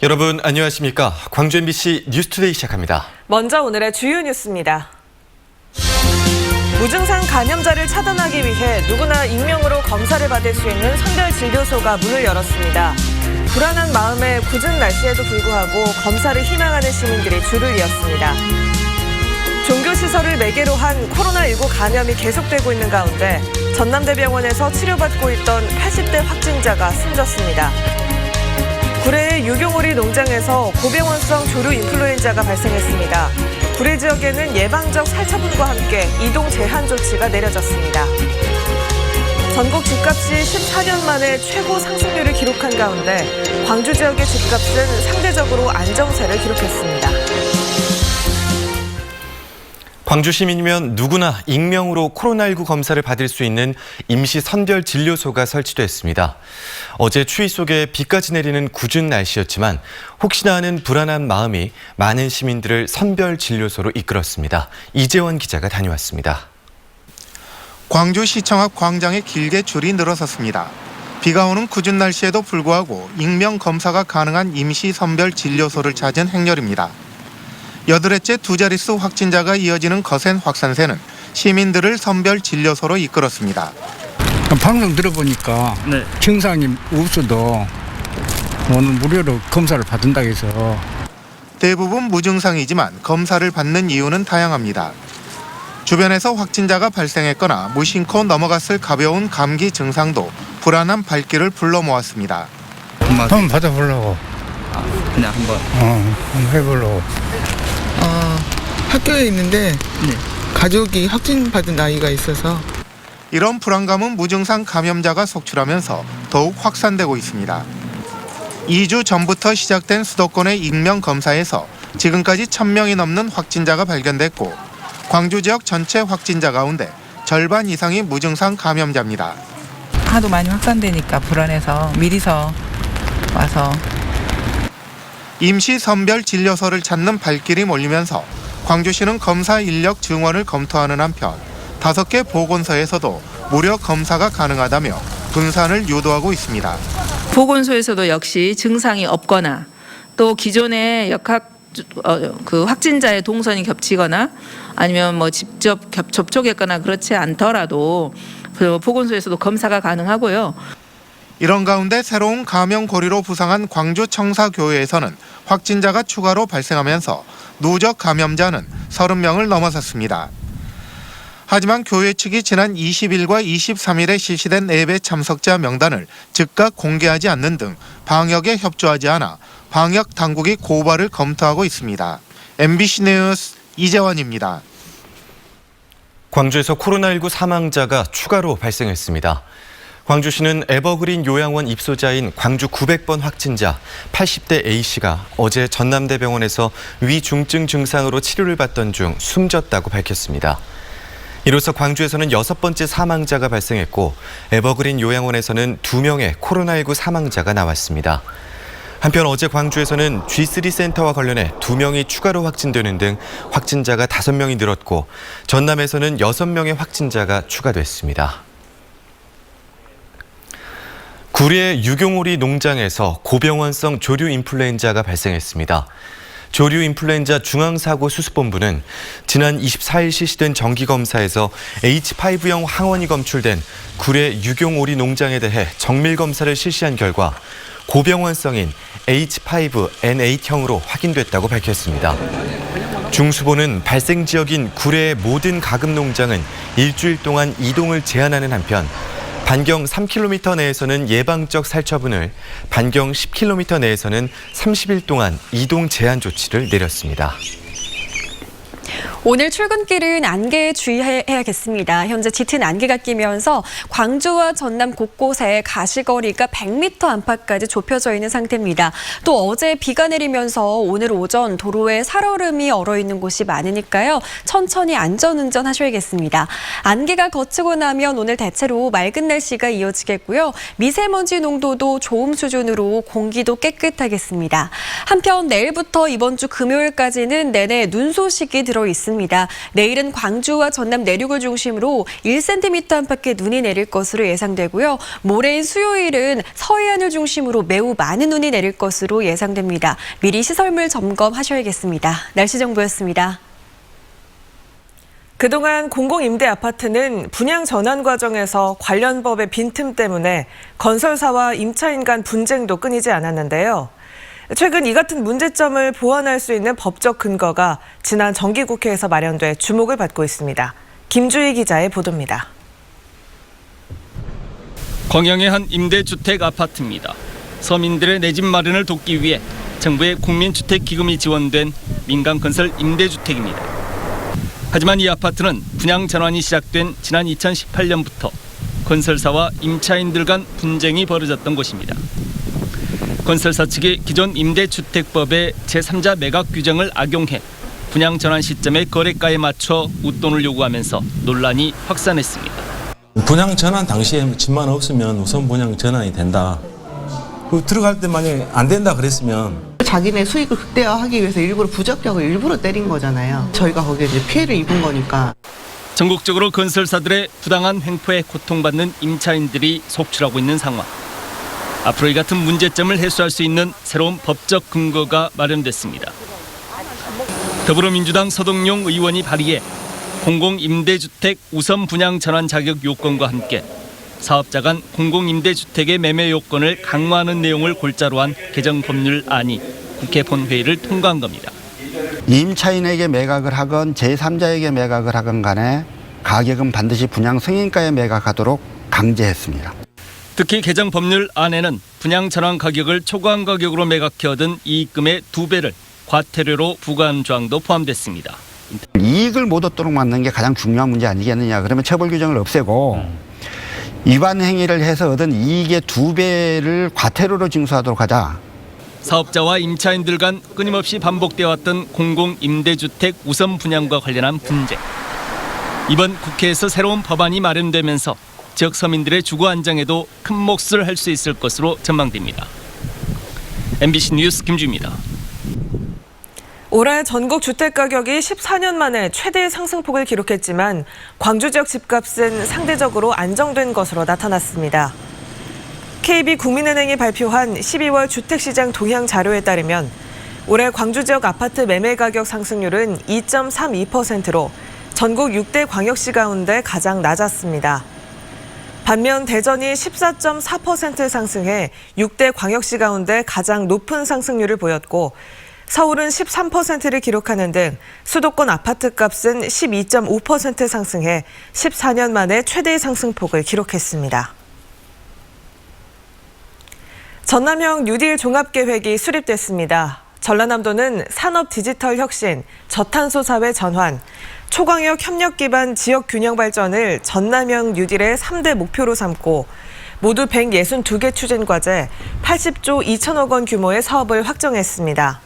여러분 안녕하십니까? 광주 MBC 뉴스투데이 시작합니다. 먼저 오늘의 주요 뉴스입니다. 무증상 감염자를 차단하기 위해 누구나 익명으로 검사를 받을 수 있는 선별진료소가 문을 열었습니다. 불안한 마음에 궂은 날씨에도 불구하고 검사를 희망하는 시민들이 줄을 이었습니다. 종교시설을 매개로 한 코로나19 감염이 계속되고 있는 가운데 전남대병원에서 치료받고 있던 80대 확진자가 숨졌습니다. 구례의 유경오리 농장에서 고병원성 조류 인플루엔자가 발생했습니다. 구례 지역에는 예방적 살처분과 함께 이동 제한 조치가 내려졌습니다. 전국 집값이 14년 만에 최고 상승률을 기록한 가운데 광주 지역의 집값은 상대적으로 안정세를 기록했습니다. 광주 시민이면 누구나 익명으로 코로나19 검사를 받을 수 있는 임시 선별 진료소가 설치됐습니다. 어제 추위 속에 비까지 내리는 궂은 날씨였지만 혹시나 하는 불안한 마음이 많은 시민들을 선별 진료소로 이끌었습니다. 이재원 기자가 다녀왔습니다. 광주시청 앞 광장에 길게 줄이 늘어섰습니다. 비가 오는 궂은 날씨에도 불구하고 익명 검사가 가능한 임시 선별 진료소를 찾은 행렬입니다. 8회째 두 자릿수 확진자가 이어지는 거센 확산세는 시민들을 선별 진료소로 이끌었습니다. 방송 들어보니까 증상이 없어도 오늘 무료로 검사를 받는다고 해서 대부분 무증상이지만 검사를 받는 이유는 다양합니다. 주변에서 확진자가 발생했거나 무심코 넘어갔을 가벼운 감기 증상도 불안한 발길을 불러 모았습니다. 한번 받아보려고. 그냥 한번. 한번 해보려고. 학교에 있는데 가족이 확진받은 아이가 있어서 이런 불안감은 무증상 감염자가 속출하면서 더욱 확산되고 있습니다. 2주 전부터 시작된 수도권의 익명 검사에서 지금까지 1,000명이 넘는 확진자가 발견됐고 광주 지역 전체 확진자 가운데 절반 이상이 무증상 감염자입니다. 하도 많이 확산되니까 불안해서 미리서 와서 임시 선별 진료소를 찾는 발길이 몰리면서 광주시는 검사 인력 증원을 검토하는 한편 5개 보건소에서도 무료 검사가 가능하다며 분산을 유도하고 있습니다. 보건소에서도 역시 증상이 없거나 또 기존의 확진자의 동선이 겹치거나 아니면 직접 접촉했거나 그렇지 않더라도 보건소에서도 검사가 가능하고요. 이런 가운데 새로운 감염 고리로 부상한 광주 청사교회에서는 확진자가 추가로 발생하면서 누적 감염자는 30명을 넘어섰습니다. 하지만 교회 측이 지난 20일과 23일에 실시된 예배 참석자 명단을 즉각 공개하지 않는 등 방역에 협조하지 않아 방역 당국이 고발을 검토하고 있습니다. MBC 뉴스 이재원입니다. 광주에서 코로나19 사망자가 추가로 발생했습니다. 광주시는 에버그린 요양원 입소자인 광주 900번 확진자 80대 A씨가 어제 전남대병원에서 위중증 증상으로 치료를 받던 중 숨졌다고 밝혔습니다. 이로써 광주에서는 6번째 사망자가 발생했고 에버그린 요양원에서는 2명의 코로나19 사망자가 나왔습니다. 한편 어제 광주에서는 G3 센터와 관련해 2명이 추가로 확진되는 등 확진자가 5명이 늘었고 전남에서는 6명의 확진자가 추가됐습니다. 구례 유경오리 농장에서 고병원성 조류 인플루엔자가 발생했습니다. 조류 인플루엔자 중앙사고수습본부는 지난 24일 실시된 정기검사에서 H5형 항원이 검출된 구례 유경오리 농장에 대해 정밀검사를 실시한 결과 고병원성인 H5N8형으로 확인됐다고 밝혔습니다. 중수본은 발생 지역인 구례의 모든 가금 농장은 일주일 동안 이동을 제한하는 한편 반경 3km 내에서는 예방적 살처분을, 반경 10km 내에서는 30일 동안 이동 제한 조치를 내렸습니다. 오늘 출근길은 안개에 주의해야겠습니다. 현재 짙은 안개가 끼면서 광주와 전남 곳곳에 가시거리가 100m 안팎까지 좁혀져 있는 상태입니다. 또 어제 비가 내리면서 오늘 오전 도로에 살얼음이 얼어있는 곳이 많으니까요. 천천히 안전운전 하셔야겠습니다. 안개가 걷히고 나면 오늘 대체로 맑은 날씨가 이어지겠고요. 미세먼지 농도도 좋음 수준으로 공기도 깨끗하겠습니다. 한편 내일부터 이번 주 금요일까지는 내내 눈 소식이 들어있습니다. 있습니다. 내일은 광주와 전남 내륙을 중심으로 1cm 안팎의 눈이 내릴 것으로 예상되고요. 모레인 수요일은 서해안을 중심으로 매우 많은 눈이 내릴 것으로 예상됩니다. 미리 시설물 점검하셔야겠습니다. 날씨 정보였습니다. 그동안 공공임대 아파트는 분양 전환 과정에서 관련 법의 빈틈 때문에 건설사와 임차인 간 분쟁도 끊이지 않았는데요. 최근 이 같은 문제점을 보완할 수 있는 법적 근거가 지난 정기국회에서 마련돼 주목을 받고 있습니다. 김주희 기자의 보도입니다. 광양의 한 임대주택 아파트입니다. 서민들의 내 집 마련을 돕기 위해 정부의 국민주택기금이 지원된 민간건설 임대주택입니다. 하지만 이 아파트는 분양 전환이 시작된 지난 2018년부터 건설사와 임차인들 간 분쟁이 벌어졌던 곳입니다. 건설사 측이 기존 임대주택법의 제3자 매각 규정을 악용해 분양 전환 시점의 거래가에 맞춰 웃돈을 요구하면서 논란이 확산했습니다. 분양 전환 당시에 집만 없으면 우선 분양 전환이 된다. 들어갈 때 만약에 안 된다 그랬으면 자기네 수익을 극대화하기 위해서 일부러 부적격을 일부러 때린 거잖아요. 저희가 거기에 이제 피해를 입은 거니까. 전국적으로 건설사들의 부당한 횡포에 고통받는 임차인들이 속출하고 있는 상황. 앞으로 이 같은 문제점을 해소할 수 있는 새로운 법적 근거가 마련됐습니다. 더불어민주당 서동용 의원이 발의해 공공임대주택 우선 분양 전환 자격 요건과 함께 사업자 간 공공임대주택의 매매 요건을 강화하는 내용을 골자로 한 개정 법률안이 국회 본회의를 통과한 겁니다. 임차인에게 매각을 하건 제3자에게 매각을 하건 간에 가격은 반드시 분양 승인가에 매각하도록 강제했습니다. 특히 개정 법률안에는 분양 전환 가격을 초과한 가격으로 매각해 얻은 이익금의 2배를 과태료로 부과한 조항도 포함됐습니다. 이익을 못 얻도록 만드는 게 가장 중요한 문제 아니겠느냐. 그러면 처벌 규정을 없애고 위반 행위를 해서 얻은 이익의 2배를 과태료로 징수하도록 하자. 사업자와 임차인들 간 끊임없이 반복되어 왔던 공공임대주택 우선 분양과 관련한 분쟁. 이번 국회에서 새로운 법안이 마련되면서 지역 서민들의 주거 안정에도 큰 몫을 할 수 있을 것으로 전망됩니다. MBC 뉴스 김주입니다. 올해 전국 주택 가격이 14년 만에 최대 상승폭을 기록했지만 광주 지역 집값은 상대적으로 안정된 것으로 나타났습니다. KB국민은행이 발표한 12월 주택시장 동향 자료에 따르면 올해 광주 지역 아파트 매매 가격 상승률은 2.32%로 전국 6대 광역시 가운데 가장 낮았습니다. 반면 대전이 14.4% 상승해 6대 광역시 가운데 가장 높은 상승률을 보였고 서울은 13%를 기록하는 등 수도권 아파트값은 12.5% 상승해 14년 만에 최대 상승폭을 기록했습니다. 전남형 뉴딜 종합계획이 수립됐습니다. 전라남도는 산업 디지털 혁신, 저탄소 사회 전환, 초광역 협력 기반 지역 균형 발전을 전남형 뉴딜의 3대 목표로 삼고 모두 162개 추진 과제 80조 2천억 원 규모의 사업을 확정했습니다.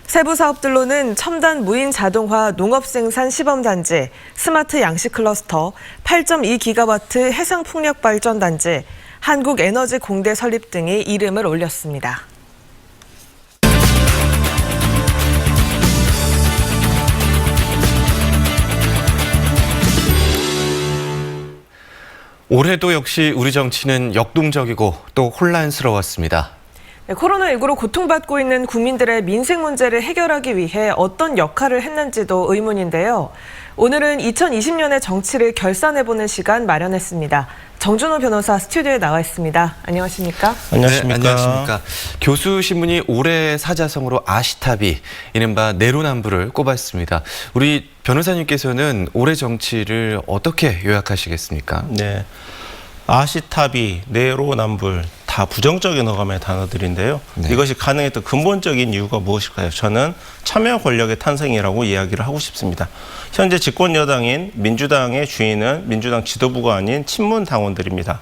세부 사업들로는 첨단 무인 자동화 농업생산 시범단지, 스마트 양식 클러스터, 8.2기가와트 해상풍력발전단지, 한국에너지 공대 설립 등이 이름을 올렸습니다. 올해도 역시 우리 정치는 역동적이고 또 혼란스러웠습니다. 코로나19로 고통받고 있는 국민들의 민생 문제를 해결하기 위해 어떤 역할을 했는지도 의문인데요. 오늘은 2020년의 정치를 결산해보는 시간 마련했습니다. 정준호 변호사 스튜디오에 나와 있습니다. 안녕하십니까? 안녕하십니까? 네, 안녕하십니까? 교수신문이 올해 사자성어로 아시타비, 이른바 내로남불을 꼽았습니다. 우리 변호사님께서는 올해 정치를 어떻게 요약하시겠습니까? 네, 아시타비, 내로남불 다 부정적인 어감의 단어들인데요. 네. 이것이 가능했던 근본적인 이유가 무엇일까요? 저는 참여 권력의 탄생이라고 이야기를 하고 싶습니다. 현재 집권 여당인 민주당의 주인은 민주당 지도부가 아닌 친문 당원들입니다.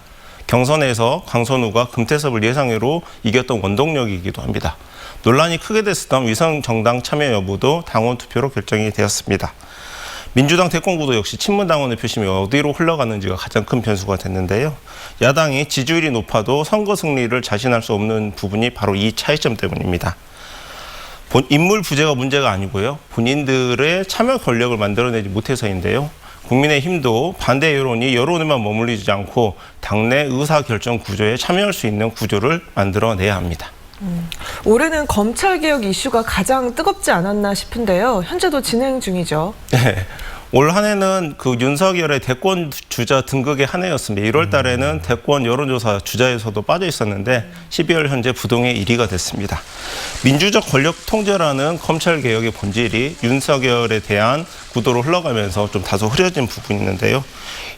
경선에서 강선우가 금태섭을 예상외로 이겼던 원동력이기도 합니다. 논란이 크게 됐었던 위성정당 참여 여부도 당원 투표로 결정이 되었습니다. 민주당 대권구도 역시 친문 당원의 표심이 어디로 흘러가는지가 가장 큰 변수가 됐는데요. 야당이 지지율이 높아도 선거 승리를 자신할 수 없는 부분이 바로 이 차이점 때문입니다. 인물 부재가 문제가 아니고요. 본인들의 참여 권력을 만들어내지 못해서인데요. 국민의힘도 반대 여론이 여론에만 머물리지 않고 당내 의사결정 구조에 참여할 수 있는 구조를 만들어내야 합니다. 올해는 검찰개혁 이슈가 가장 뜨겁지 않았나 싶은데요. 현재도 진행 중이죠. 네. 올 한 해는 그 윤석열의 대권 주자 등극의 한 해였습니다. 1월 달에는 대권 여론조사 주자에서도 빠져 있었는데 12월 현재 부동의 1위가 됐습니다. 민주적 권력 통제라는 검찰개혁의 본질이 윤석열에 대한 구도로 흘러가면서 좀 다소 흐려진 부분이 있는데요.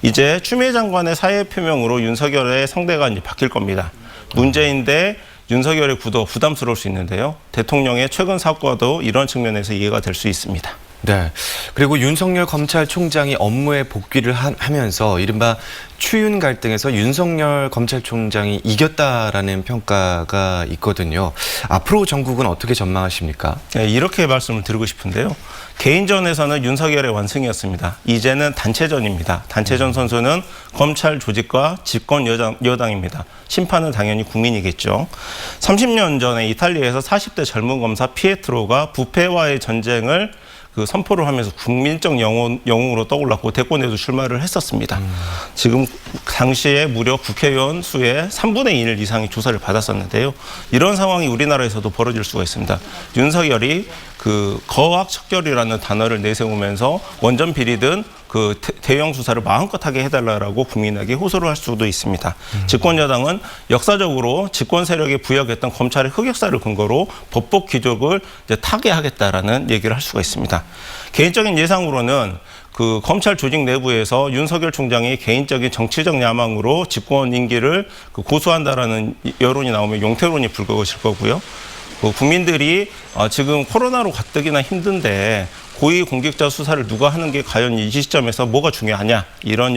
이제 추미애 장관의 사의 표명으로 윤석열의 상대가 이제 바뀔 겁니다. 문재인 대 윤석열의 구도 부담스러울 수 있는데요. 대통령의 최근 사과도 이런 측면에서 이해가 될 수 있습니다. 네. 그리고 윤석열 검찰총장이 업무에 복귀를 하면서 이른바 추윤 갈등에서 윤석열 검찰총장이 이겼다라는 평가가 있거든요. 앞으로 전국은 어떻게 전망하십니까? 네, 이렇게 말씀을 드리고 싶은데요. 개인전에서는 윤석열의 완승이었습니다. 이제는 단체전입니다. 단체전 선수는 검찰 조직과 집권 여당입니다. 심판은 당연히 국민이겠죠. 30년 전에 이탈리아에서 40대 젊은 검사 피에트로가 부패와의 전쟁을 선포를 하면서 국민적 영웅으로 떠올랐고 대권에도 출마를 했었습니다. 지금 당시에 무려 국회의원 수의 3분의 1 이상이 조사를 받았었는데요. 이런 상황이 우리나라에서도 벌어질 수가 있습니다. 윤석열이 거악척결이라는 단어를 내세우면서 원전 비리든 대형 수사를 마음껏 하게 해달라고 국민에게 호소를 할 수도 있습니다. 집권 여당은 역사적으로 집권 세력에 부여했던 검찰의 흑역사를 근거로 법복 귀족을 이제 타개하겠다라는 얘기를 할 수가 있습니다. 개인적인 예상으로는 검찰 조직 내부에서 윤석열 총장이 개인적인 정치적 야망으로 집권 임기를 고수한다라는 여론이 나오면 용태론이 불거질 거고요. 국민들이 지금 코로나로 가뜩이나 힘든데 고위공직자 수사를 누가 하는 게 과연 이 시점에서 뭐가 중요하냐 이런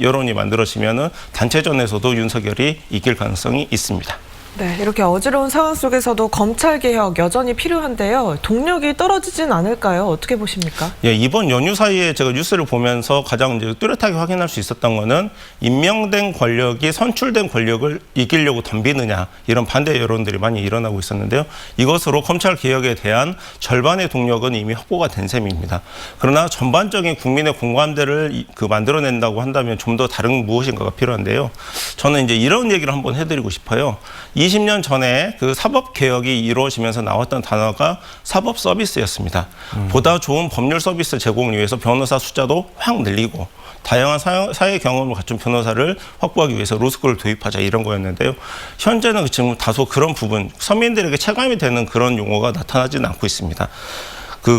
여론이 만들어지면은 단체전에서도 윤석열이 이길 가능성이 있습니다. 네, 이렇게 어지러운 상황 속에서도 검찰개혁 여전히 필요한데요. 동력이 떨어지진 않을까요? 어떻게 보십니까? 예, 이번 연휴 사이에 제가 뉴스를 보면서 가장 이제 뚜렷하게 확인할 수 있었던 거는 임명된 권력이 선출된 권력을 이기려고 덤비느냐 이런 반대 여론들이 많이 일어나고 있었는데요. 이것으로 검찰개혁에 대한 절반의 동력은 이미 확보가 된 셈입니다. 그러나 전반적인 국민의 공감대를 만들어낸다고 한다면 좀 더 다른 무엇인가가 필요한데요. 저는 이제 이런 얘기를 한번 해드리고 싶어요. 20년 전에 사법개혁이 이루어지면서 나왔던 단어가 사법 서비스였습니다. 보다 좋은 법률 서비스 제공을 위해서 변호사 숫자도 확 늘리고 다양한 사회 경험을 갖춘 변호사를 확보하기 위해서 로스쿨을 도입하자 이런 거였는데요. 현재는 지금 다소 그런 부분, 서민들에게 체감이 되는 그런 용어가 나타나지는 않고 있습니다.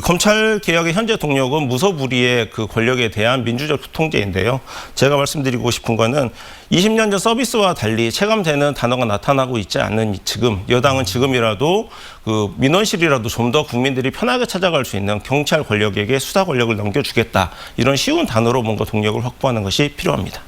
검찰개혁의 현재 동력은 무소불위의 권력에 대한 민주적 통제인데요. 제가 말씀드리고 싶은 거는 20년 전 서비스와 달리 체감되는 단어가 나타나고 있지 않는 지금 여당은 지금이라도 민원실이라도 좀 더 국민들이 편하게 찾아갈 수 있는 경찰 권력에게 수사 권력을 넘겨주겠다. 이런 쉬운 단어로 뭔가 동력을 확보하는 것이 필요합니다.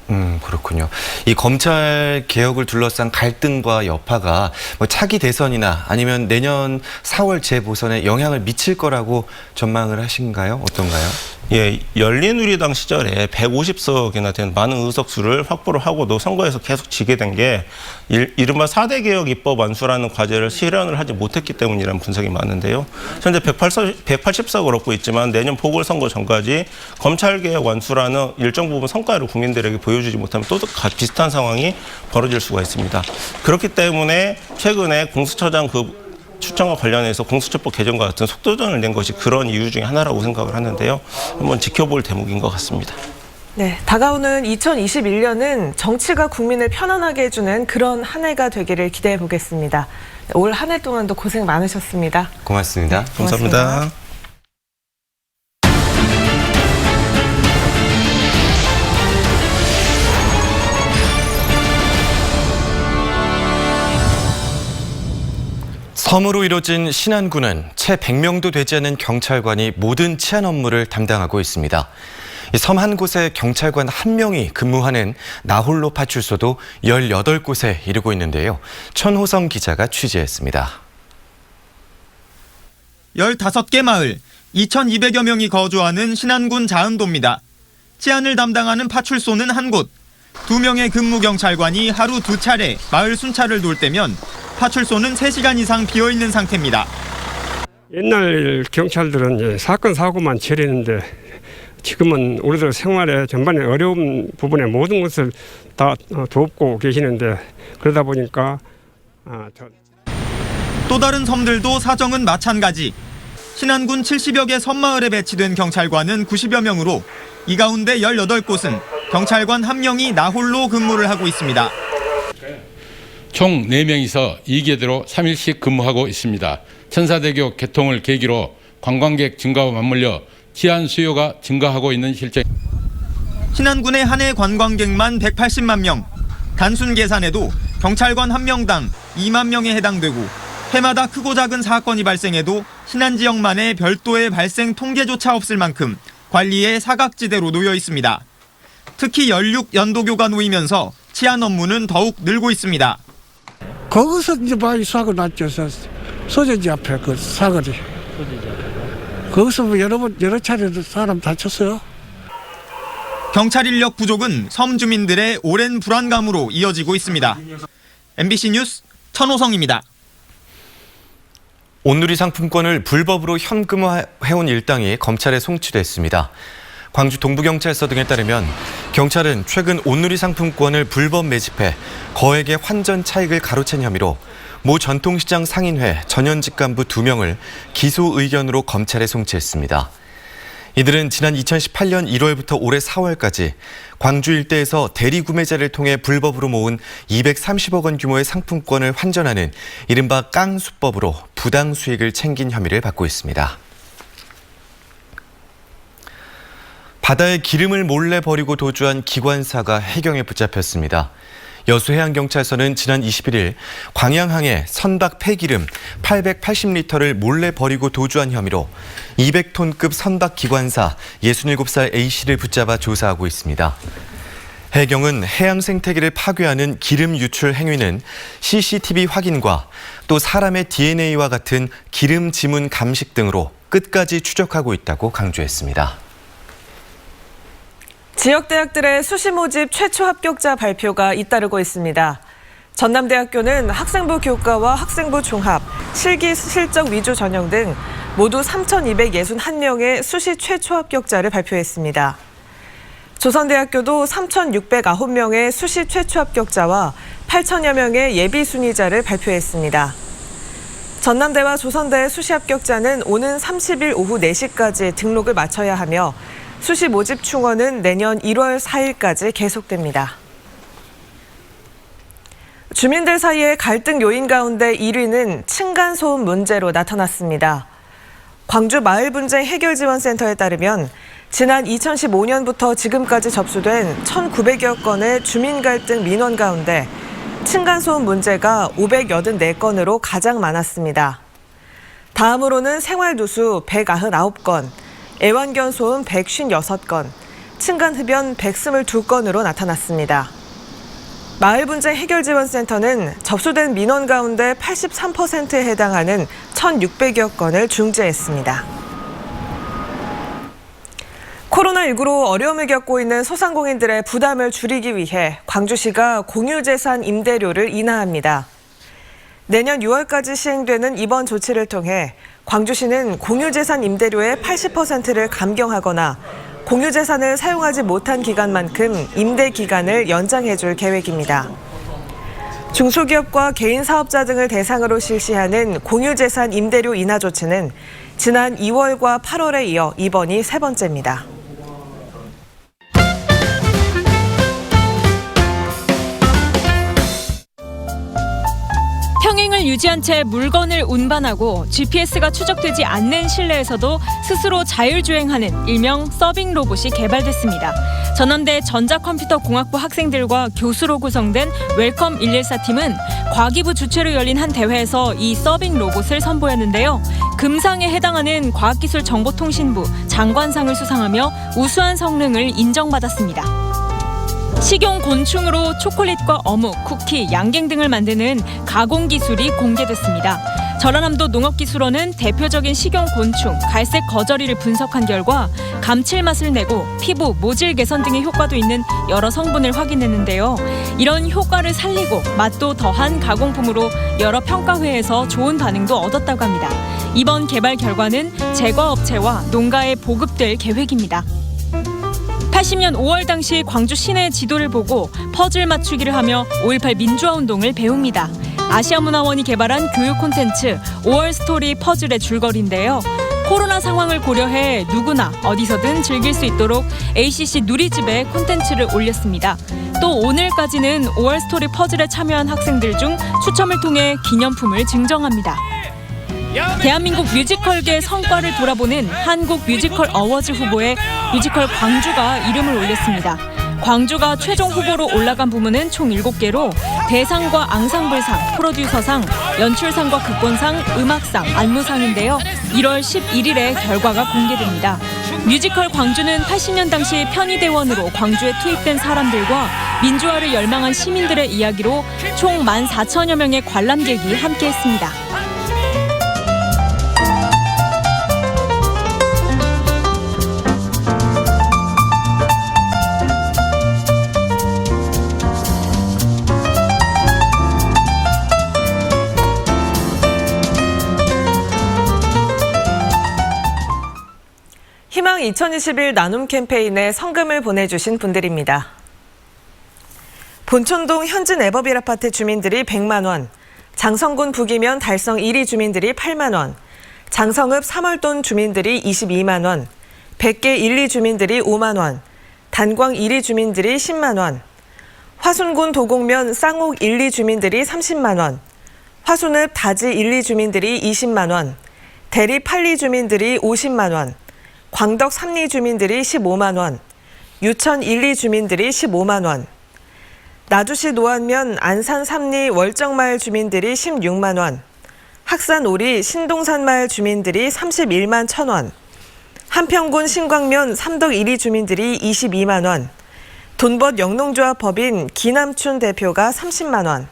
그렇군요. 이 검찰 개혁을 둘러싼 갈등과 여파가 차기 대선이나 아니면 내년 4월 재보선에 영향을 미칠 거라고 전망을 하신가요? 어떤가요? 예, 열린우리당 시절에 150석이나 되는 많은 의석수를 확보를 하고도 선거에서 계속 지게 된 게 이른바 4대 개혁 입법 완수라는 과제를 실현을 하지 못했기 때문이라는 분석이 많은데요. 현재 180석을 얻고 있지만 내년 보궐선거 전까지 검찰개혁 완수라는 일정 부분 성과를 국민들에게 보여주지 못하면 또 비슷한 상황이 벌어질 수가 있습니다. 그렇기 때문에 최근에 공수처장 추천과 관련해서 공수처법 개정과 같은 속도전을 낸 것이 그런 이유 중에 하나라고 생각을 하는데요. 한번 지켜볼 대목인 것 같습니다. 네, 다가오는 2021년은 정치가 국민을 편안하게 해주는 그런 한 해가 되기를 기대해 보겠습니다. 올 한 해 동안도 고생 많으셨습니다. 고맙습니다. 감사합니다. 섬으로 이뤄진 신안군은 채 100명도 되지 않은 경찰관이 모든 치안 업무를 담당하고 있습니다. 섬 한 곳에 경찰관 1명이 근무하는 나홀로 파출소도 18곳에 이르고 있는데요. 천호성 기자가 취재했습니다. 15개 마을, 2,200여 명이 거주하는 신안군 자은도입니다. 치안을 담당하는 파출소는 한 곳. 2명의 근무 경찰관이 하루 2차례 마을 순찰을 돌 때면 파출소는 3시간 이상 비어있는 상태입니다. 옛날 경찰들은 이제 사건 사고만 처리했는데 지금은 우리들 생활에 전반에 어려운 부분에 모든 것을 다 돕고 계시는데 그러다 보니까 또 다른 섬들도 사정은 마찬가지. 신안군 70여 개 섬마을에 배치된 경찰관은 90여 명으로 이 가운데 18곳은 경찰관 1명이 나홀로 근무를 하고 있습니다. 총 4명이서 2계대로 3일씩 근무하고 있습니다. 천사대교 개통을 계기로 관광객 증가와 맞물려 치안 수요가 증가하고 있는 실정. 신안군의 한 해 관광객만 180만 명. 단순 계산해도 경찰관 1명당 2만 명에 해당되고 해마다 크고 작은 사건이 발생해도 신안 지역만의 별도의 발생 통계조차 없을 만큼 관리의 사각지대로 놓여 있습니다. 특히 연륙 연도교가 놓이면서 치안 업무는 더욱 늘고 있습니다. 거기서 이제 많이 사고 났죠. 소재지 앞에 그 사거리. 거기서 뭐 여러 차례도 사람 다쳤어요. 경찰 인력 부족은 섬 주민들의 오랜 불안감으로 이어지고 있습니다. MBC 뉴스 천호성입니다. 온누리 상품권을 불법으로 현금화해온 일당이 검찰에 송치됐습니다. 광주 동부경찰서 등에 따르면 경찰은 최근 온누리 상품권을 불법 매집해 거액의 환전 차익을 가로챈 혐의로 모 전통시장 상인회 전현직 간부 2명을 기소 의견으로 검찰에 송치했습니다. 이들은 지난 2018년 1월부터 올해 4월까지 광주 일대에서 대리구매자를 통해 불법으로 모은 230억 원 규모의 상품권을 환전하는 이른바 깡수법으로 부당 수익을 챙긴 혐의를 받고 있습니다. 바다에 기름을 몰래 버리고 도주한 기관사가 해경에 붙잡혔습니다. 여수해양경찰서는 지난 21일 광양항에 선박 폐기름 880리터를 몰래 버리고 도주한 혐의로 200톤급 선박 기관사 67살 A씨를 붙잡아 조사하고 있습니다. 해경은 해양 생태계를 파괴하는 기름 유출 행위는 CCTV 확인과 또 사람의 DNA와 같은 기름 지문 감식 등으로 끝까지 추적하고 있다고 강조했습니다. 지역 대학들의 수시 모집 최초 합격자 발표가 잇따르고 있습니다. 전남대학교는 학생부 교과와 학생부 종합, 실기 실적 위주 전형 등 모두 3,261명의 수시 최초 합격자를 발표했습니다. 조선대학교도 3,609명의 수시 최초 합격자와 8,000여 명의 예비 순위자를 발표했습니다. 전남대와 조선대 수시 합격자는 오는 30일 오후 4시까지 등록을 마쳐야 하며 수시 모집 충원은 내년 1월 4일까지 계속됩니다. 주민들 사이의 갈등 요인 가운데 1위는 층간소음 문제로 나타났습니다. 광주 마을분쟁 해결지원센터에 따르면 지난 2015년부터 지금까지 접수된 1,900여 건의 주민 갈등 민원 가운데 층간소음 문제가 584건으로 가장 많았습니다. 다음으로는 생활누수 199건, 애완견 소음 156건, 층간흡연 122건으로 나타났습니다. 마을분쟁 해결지원센터는 접수된 민원 가운데 83%에 해당하는 1,600여 건을 중재했습니다. 코로나19로 어려움을 겪고 있는 소상공인들의 부담을 줄이기 위해 광주시가 공유재산 임대료를 인하합니다. 내년 6월까지 시행되는 이번 조치를 통해 광주시는 공유재산 임대료의 80%를 감경하거나 공유재산을 사용하지 못한 기간만큼 임대 기간을 연장해줄 계획입니다. 중소기업과 개인 사업자 등을 대상으로 실시하는 공유재산 임대료 인하 조치는 지난 2월과 8월에 이어 이번이 세 번째입니다. 평행을 유지한 채 물건을 운반하고 GPS가 추적되지 않는 실내에서도 스스로 자율주행하는 일명 서빙 로봇이 개발됐습니다. 전남대 전자컴퓨터공학부 학생들과 교수로 구성된 웰컴 114팀은 과기부 주최로 열린 한 대회에서 이 서빙 로봇을 선보였는데요. 금상에 해당하는 과학기술정보통신부 장관상을 수상하며 우수한 성능을 인정받았습니다. 식용곤충으로 초콜릿과 어묵, 쿠키, 양갱 등을 만드는 가공기술이 공개됐습니다. 전라남도 농업기술원은 대표적인 식용곤충, 갈색 거저리를 분석한 결과 감칠맛을 내고 피부, 모질 개선 등의 효과도 있는 여러 성분을 확인했는데요. 이런 효과를 살리고 맛도 더한 가공품으로 여러 평가회에서 좋은 반응도 얻었다고 합니다. 이번 개발 결과는 제과업체와 농가에 보급될 계획입니다. 80년 5월 당시 광주 시내 지도를 보고 퍼즐 맞추기를 하며 5.18 민주화운동을 배웁니다. 아시아문화원이 개발한 교육 콘텐츠 5월 스토리 퍼즐의 줄거리인데요. 코로나 상황을 고려해 누구나 어디서든 즐길 수 있도록 ACC 누리집에 콘텐츠를 올렸습니다. 또 오늘까지는 5월 스토리 퍼즐에 참여한 학생들 중 추첨을 통해 기념품을 증정합니다. 대한민국 뮤지컬계 성과를 돌아보는 한국 뮤지컬 어워즈 후보에 뮤지컬 광주가 이름을 올렸습니다. 광주가 최종 후보로 올라간 부문은 총 7개로 대상과 앙상블상, 프로듀서상, 연출상과 극본상, 음악상, 안무상인데요. 1월 11일에 결과가 공개됩니다. 뮤지컬 광주는 80년 당시 편의대원으로 광주에 투입된 사람들과 민주화를 열망한 시민들의 이야기로 총 14,000여 명의 관람객이 함께했습니다. 희망 2021 나눔 캠페인에 성금을 보내주신 분들입니다. 본촌동 현진 에버빌 아파트 주민들이 100만 원, 장성군 북이면 달성 1위 주민들이 8만 원, 장성읍 3월동 주민들이 22만 원, 백계 1, 2 주민들이 5만 원, 단광 1위 주민들이 10만 원, 화순군 도곡면 쌍옥 1, 2 주민들이 30만 원, 화순읍 다지 1, 2 주민들이 20만 원, 대리 8, 2 주민들이 50만 원, 광덕 3, 2 주민들이 15만 원, 유천 1, 2 주민들이 15만 원, 나주시 노안면 안산 3, 2 월정마을 주민들이 16만 원, 학산 오리 신동산마을 주민들이 31만 1,000원, 한평군 신광면 삼덕 1, 2 주민들이 22만 원, 돈벗 영농조합 법인 기남춘 대표가 30만 원,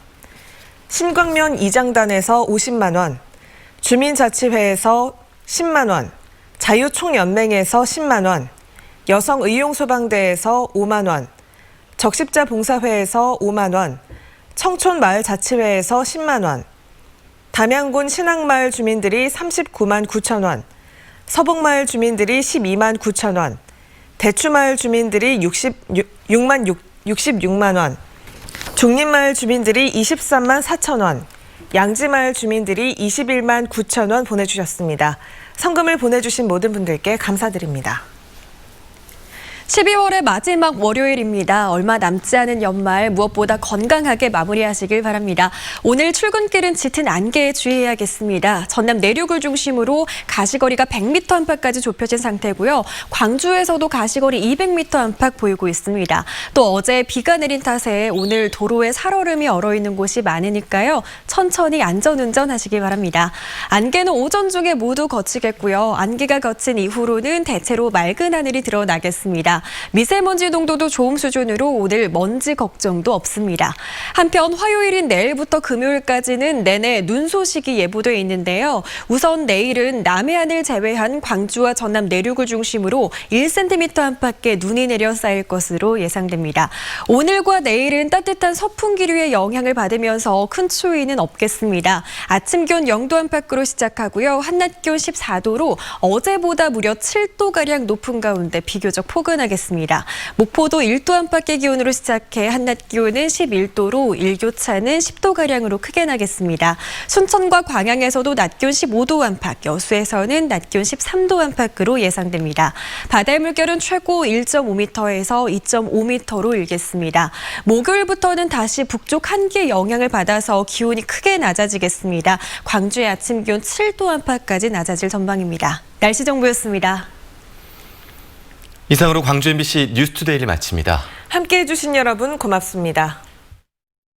신광면 이장단에서 50만 원, 주민자치회에서 10만 원, 자유총연맹에서 10만 원, 여성의용소방대에서 5만 원, 적십자봉사회에서 5만 원, 청촌마을자치회에서 10만 원, 담양군 신앙마을 주민들이 39만 9천 원, 서북마을 주민들이 12만 9천 원, 대추마을 주민들이 66만 원, 중림마을 주민들이 23만 4천 원, 양지마을 주민들이 21만 9천 원 보내주셨습니다. 성금을 보내주신 모든 분들께 감사드립니다. 12월의 마지막 월요일입니다. 얼마 남지 않은 연말 무엇보다 건강하게 마무리하시길 바랍니다. 오늘 출근길은 짙은 안개에 주의해야겠습니다. 전남 내륙을 중심으로 가시거리가 100m 안팎까지 좁혀진 상태고요. 광주에서도 가시거리 200m 안팎 보이고 있습니다. 또 어제 비가 내린 탓에 오늘 도로에 살얼음이 얼어있는 곳이 많으니까요. 천천히 안전운전하시기 바랍니다. 안개는 오전 중에 모두 거치겠고요. 안개가 거친 이후로는 대체로 맑은 하늘이 드러나겠습니다. 미세먼지 농도도 좋음 수준으로 오늘 먼지 걱정도 없습니다. 한편 화요일인 내일부터 금요일까지는 내내 눈 소식이 예보돼 있는데요. 우선 내일은 남해안을 제외한 광주와 전남 내륙을 중심으로 1cm 안팎의 눈이 내려 쌓일 것으로 예상됩니다. 오늘과 내일은 따뜻한 서풍기류의 영향을 받으면서 큰 추위는 없겠습니다. 아침 기온 0도 안팎으로 시작하고요. 한낮 기온 14도로 어제보다 무려 7도가량 높은 가운데 비교적 포근하겠습니다. 목포도 1도 안팎의 기온으로 시작해 한낮 기온은 11도로 일교차는 10도가량으로 크게 나겠습니다. 순천과 광양에서도 낮 기온 15도 안팎, 여수에서는 낮 기온 13도 안팎으로 예상됩니다. 바다의 물결은 최고 1.5m에서 2.5m로 일겠습니다. 목요일부터는 다시 북쪽 한기의 영향을 받아서 기온이 크게 낮아지겠습니다. 광주의 아침 기온 7도 안팎까지 낮아질 전망입니다. 날씨 정보였습니다. 이상으로 광주 MBC 뉴스투데이를 마칩니다. 함께해 주신 여러분 고맙습니다.